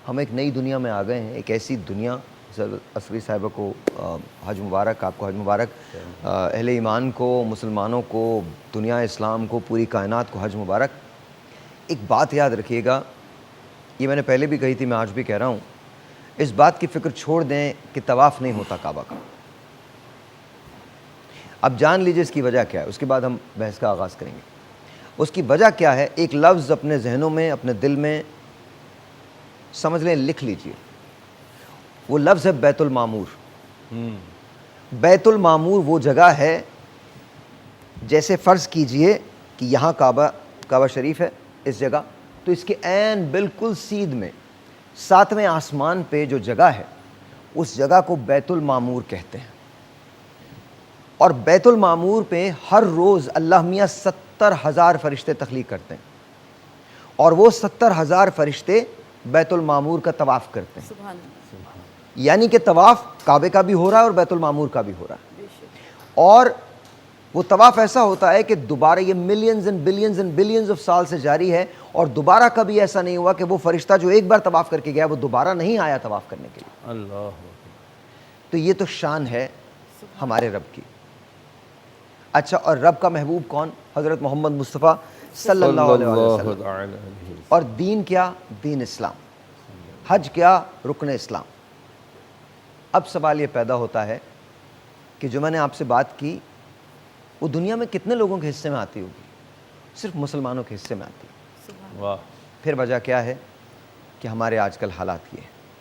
ہم ایک نئی دنیا میں آ گئے ہیں, ایک ایسی دنیا. عصری صاحبہ کو حج مبارک, آپ کو حج مبارک, اہل ایمان کو, مسلمانوں کو, دنیا اسلام کو, پوری کائنات کو حج مبارک. ایک بات یاد رکھیے گا, یہ میں نے پہلے بھی کہی تھی, میں آج بھی کہہ رہا ہوں, اس بات کی فکر چھوڑ دیں کہ طواف نہیں ہوتا کعبہ کا. اب جان لیجیے اس کی وجہ کیا ہے, اس کے بعد ہم بحث کا آغاز کریں گے. اس کی وجہ کیا ہے, ایک لفظ اپنے ذہنوں میں, اپنے دل میں سمجھ لیں, لکھ لیجیے. وہ لفظ ہے بیت المعمور. بیت المعمور وہ جگہ ہے, جیسے فرض کیجئے کہ یہاں کعبہ شریف ہے اس جگہ, تو اس کے عین بالکل سیدھ میں 7ویں آسمان پہ جو جگہ ہے, اس جگہ کو بیت المعمور کہتے ہیں. اور بیت المعمور پہ ہر روز اللہ میاں 70,000 فرشتے تخلیق کرتے ہیں, اور وہ 70,000 فرشتے بیت المعمور کا طواف کرتے ہیں. سبحان اللہ. یعنی کہ طواف کعبے کا بھی ہو رہا ہے اور بیت المعمور کا بھی ہو رہا ہے. اور وہ طواف ایسا ہوتا ہے کہ دوبارہ یہ ملینز اینڈ بلینز آف سال سے جاری ہے, اور دوبارہ کبھی ایسا نہیں ہوا کہ وہ فرشتہ جو ایک بار طواف کر کے گیا وہ دوبارہ نہیں آیا طواف کرنے کے لیے. اللہ. تو یہ تو شان ہے ہمارے رب کی. اچھا, اور رب کا محبوب کون؟ حضرت محمد مصطفیٰ صلی اللہ علیہ وسلم. اور دین کیا؟ دین اسلام. حج کیا؟ رکن اسلام. اب سوال یہ پیدا ہوتا ہے کہ جو میں نے آپ سے بات کی وہ دنیا میں کتنے لوگوں کے حصے میں آتی ہوگی؟ صرف مسلمانوں کے حصے میں آتی ہے. واہ. پھر وجہ کیا ہے کہ ہمارے آج کل حالات یہ ہیں.